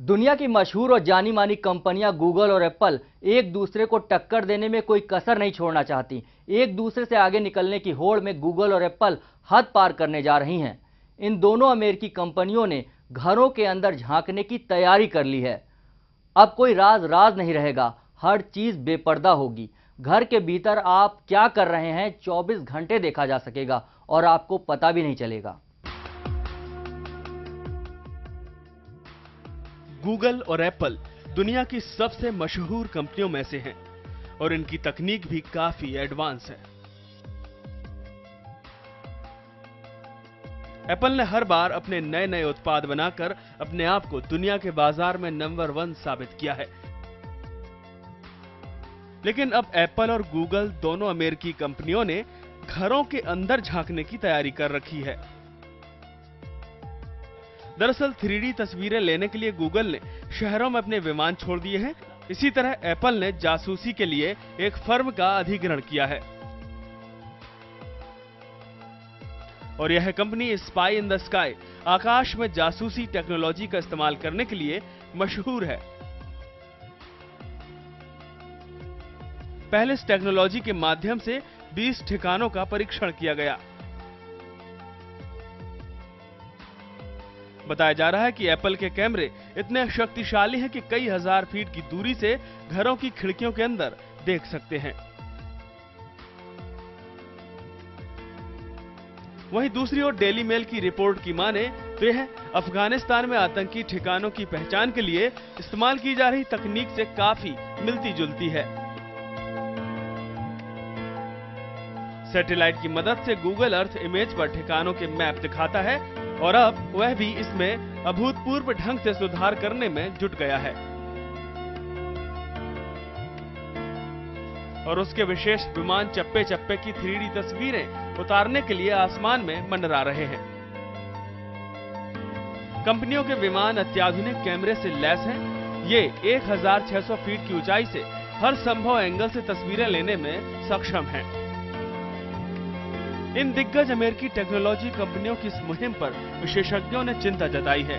दुनिया की मशहूर और जानी मानी कंपनियां गूगल और एप्पल एक दूसरे को टक्कर देने में कोई कसर नहीं छोड़ना चाहती। एक दूसरे से आगे निकलने की होड़ में गूगल और एप्पल हद पार करने जा रही हैं। इन दोनों अमेरिकी कंपनियों ने घरों के अंदर झांकने की तैयारी कर ली है। अब कोई राज राज नहीं रहेगा, हर चीज बेपर्दा होगी। घर के भीतर आप क्या कर रहे हैं 24 घंटे देखा जा सकेगा और आपको पता भी नहीं चलेगा। गूगल और एप्पल दुनिया की सबसे मशहूर कंपनियों में से हैं और इनकी तकनीक भी काफी एडवांस है। एप्पल ने हर बार अपने नए नए उत्पाद बनाकर अपने आप को दुनिया के बाजार में नंबर 1 साबित किया है। लेकिन अब एप्पल और गूगल दोनों अमेरिकी कंपनियों ने घरों के अंदर झांकने की तैयारी कर रखी है। दरअसल 3D तस्वीरें लेने के लिए गूगल ने शहरों में अपने विमान छोड़ दिए हैं। इसी तरह एप्पल ने जासूसी के लिए एक फर्म का अधिग्रहण किया है और यह company spy in the sky, आकाश में जासूसी टेक्नोलॉजी का इस्तेमाल करने के लिए मशहूर है। पहले इस टेक्नोलॉजी के माध्यम से 20 ठिकानों का परीक्षण किया गया। बताया जा रहा है कि एप्पल के कैमरे इतने शक्तिशाली हैं कि कई हजार फीट की दूरी से घरों की खिड़कियों के अंदर देख सकते हैं। वहीं दूसरी ओर डेली मेल की रिपोर्ट की माने तो यह अफगानिस्तान में आतंकी ठिकानों की पहचान के लिए इस्तेमाल की जा रही तकनीक से काफी मिलती जुलती है। सैटेलाइट की मदद से गूगल अर्थ इमेज पर ठिकानों के मैप दिखाता है और अब वह भी इसमें अभूतपूर्व ढंग से सुधार करने में जुट गया है और उसके विशेष विमान चप्पे चप्पे की 3D तस्वीरें उतारने के लिए आसमान में मंडरा रहे हैं। कंपनियों के विमान अत्याधुनिक कैमरे से लैस हैं। ये 1600 फीट की ऊंचाई से हर संभव एंगल से तस्वीरें लेने में सक्षम हैं। इन दिग्गज अमेरिकी टेक्नोलॉजी कंपनियों की इस मुहिम पर विशेषज्ञों ने चिंता जताई है।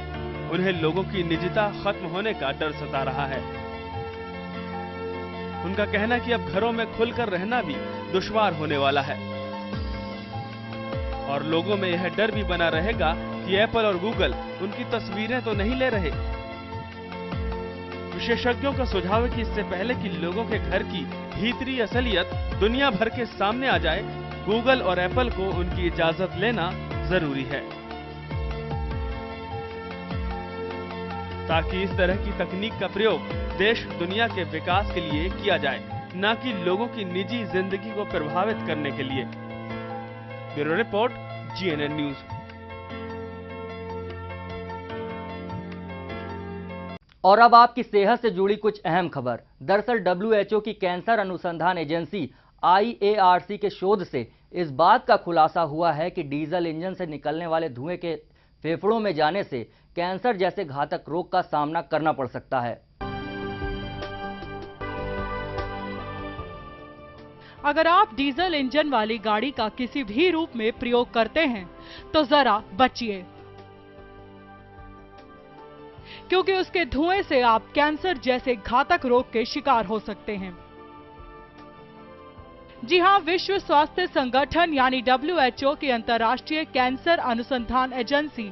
उन्हें लोगों की निजता खत्म होने का डर सता रहा है। उनका कहना है कि अब घरों में खुलकर रहना भी दुश्वार होने वाला है और लोगों में यह डर भी बना रहेगा कि एप्पल और गूगल उनकी तस्वीरें तो नहीं ले रहे। विशेषज्ञों का सुझाव है कि इससे पहले कि लोगों के घर की भीतरी असलियत दुनिया भर के सामने आ जाए, गूगल और एप्पल को उनकी इजाजत लेना जरूरी है ताकि इस तरह की तकनीक का प्रयोग देश दुनिया के विकास के लिए किया जाए, न कि लोगों की निजी जिंदगी को प्रभावित करने के लिए। Bureau report, GNN news. और अब आपकी सेहत से जुड़ी कुछ अहम खबर। दरअसल WHO की कैंसर अनुसंधान एजेंसी IARC के शोध से इस बात का खुलासा हुआ है कि डीजल इंजन से निकलने वाले धुएं के फेफड़ों में जाने से कैंसर जैसे घातक रोग का सामना करना पड़ सकता है। अगर आप डीजल इंजन वाली गाड़ी का किसी भी रूप में प्रयोग करते हैं तो जरा बचिए, क्योंकि उसके धुएं से आप कैंसर जैसे घातक रोग के शिकार हो सकते हैं। जी हां, विश्व स्वास्थ्य संगठन यानी WHO की अंतर्राष्ट्रीय कैंसर अनुसंधान एजेंसी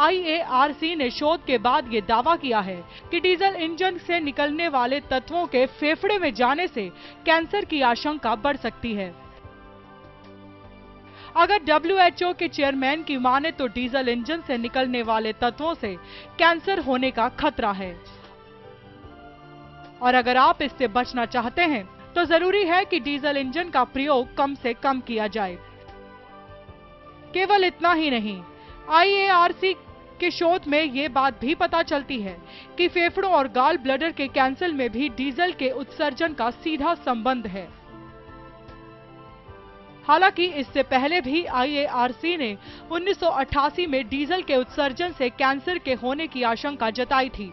IARC ने शोध के बाद ये दावा किया है कि डीजल इंजन से निकलने वाले तत्वों के फेफड़े में जाने से कैंसर की आशंका बढ़ सकती है। अगर WHO के चेयरमैन की माने तो डीजल इंजन से निकलने वाले तत्वों से कैंसर होने का खतरा है और अगर आप इससे बचना चाहते हैं तो जरूरी है कि डीजल इंजन का प्रयोग कम से कम किया जाए। केवल इतना ही नहीं, IARC के शोध में ये बात भी पता चलती है कि फेफड़ों और गॉल ब्लैडर के कैंसर में भी डीजल के उत्सर्जन का सीधा संबंध है। हालांकि इससे पहले भी IARC ने 1988 में डीजल के उत्सर्जन से कैंसर के होने की आशंका जताई थी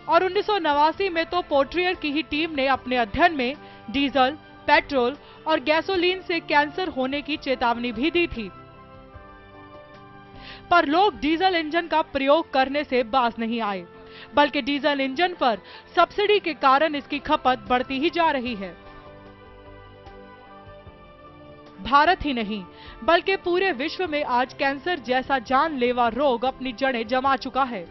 और 1989 में तो पोर्ट्रियर की ही टीम ने अपने अध्ययन में डीजल, पेट्रोल और गैसोलीन से कैंसर होने की चेतावनी भी दी थी। पर लोग डीजल इंजन का प्रयोग करने से बाज नहीं आए, बल्कि डीजल इंजन पर सब्सिडी के कारण इसकी खपत बढ़ती ही जा रही है। भारत ही नहीं बल्कि पूरे विश्व में आज कैंसर जैसा जानलेवा रोग अपनी जड़ें जमा चुका है।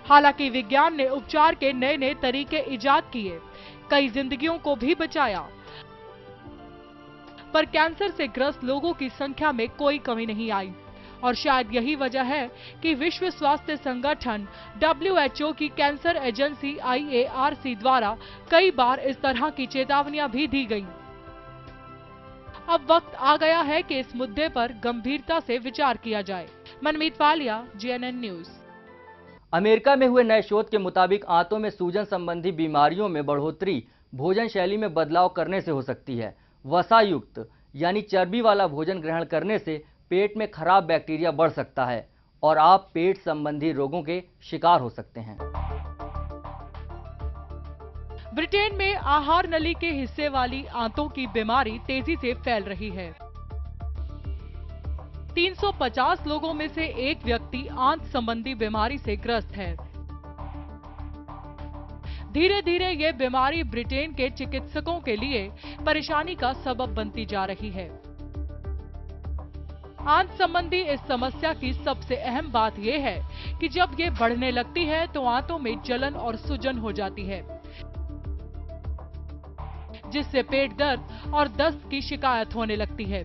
हालांकि विज्ञान ने उपचार के नए नए तरीके इजाद किए, कई जिंदगियों को भी बचाया, पर कैंसर से ग्रस्त लोगों की संख्या में कोई कमी नहीं आई। और शायद यही वजह है कि विश्व स्वास्थ्य संगठन WHO की कैंसर एजेंसी IARC द्वारा कई बार इस तरह की चेतावनियां भी दी गईं। अब वक्त आ गया है कि इस मुद्दे पर गंभीरता से विचार किया जाए। मनमीत वालिया, GNN न्यूज। अमेरिका में हुए नए शोध के मुताबिक आंतों में सूजन संबंधी बीमारियों में बढ़ोतरी भोजन शैली में बदलाव करने से हो सकती है। वसायुक्त यानी चर्बी वाला भोजन ग्रहण करने से पेट में खराब बैक्टीरिया बढ़ सकता है और आप पेट संबंधी रोगों के शिकार हो सकते हैं। ब्रिटेन में आहार नली के हिस्से वाली आंतों की बीमारी तेजी से फैल रही है। 350 लोगों में से एक व्यक्ति आंत संबंधी बीमारी से ग्रस्त है। धीरे धीरे ये बीमारी ब्रिटेन के चिकित्सकों के लिए परेशानी का सबब बनती जा रही है। आंत संबंधी इस समस्या की सबसे अहम बात यह है कि जब ये बढ़ने लगती है तो आंतों में जलन और सूजन हो जाती है, जिससे पेट दर्द और दस्त की शिकायत होने लगती है।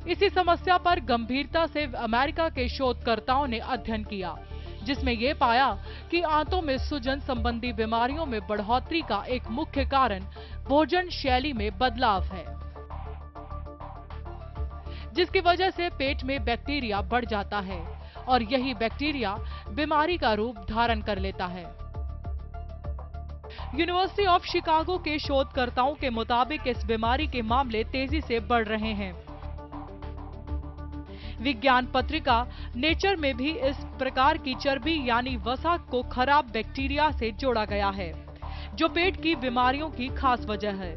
इसी समस्या पर गंभीरता से अमेरिका के शोधकर्ताओं ने अध्ययन किया, जिसमें यह पाया कि आंतों में सूजन संबंधी बीमारियों में बढ़ोतरी का एक मुख्य कारण भोजन शैली में बदलाव है, जिसकी वजह से पेट में बैक्टीरिया बढ़ जाता है और यही बैक्टीरिया बीमारी का रूप धारण कर लेता है। यूनिवर्सिटी ऑफ शिकागो के शोधकर्ताओं के मुताबिक इस बीमारी के मामले तेजी से बढ़ रहे हैं। विज्ञान पत्रिका नेचर में भी इस प्रकार की चर्बी यानी वसा को खराब बैक्टीरिया से जोड़ा गया है, जो पेट की बीमारियों की खास वजह है।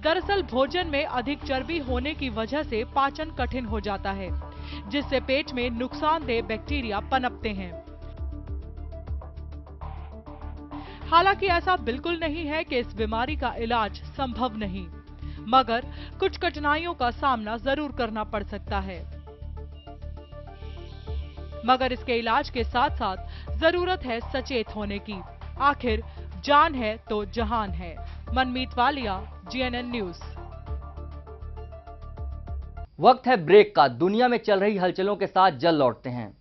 दरअसल भोजन में अधिक चर्बी होने की वजह से पाचन कठिन हो जाता है, जिससे पेट में नुकसानदेह बैक्टीरिया पनपते हैं। हालांकि ऐसा बिल्कुल नहीं है कि इस बीमारी का इलाज संभव नहीं, मगर कुछ कठिनाइयों का सामना जरूर करना पड़ सकता है। मगर इसके इलाज के साथ साथ जरूरत है सचेत होने की। आखिर जान है तो जहान है। मनमीत वालिया, GNN न्यूज। वक्त है ब्रेक का। दुनिया में चल रही हलचलों के साथ जल्द लौटते हैं।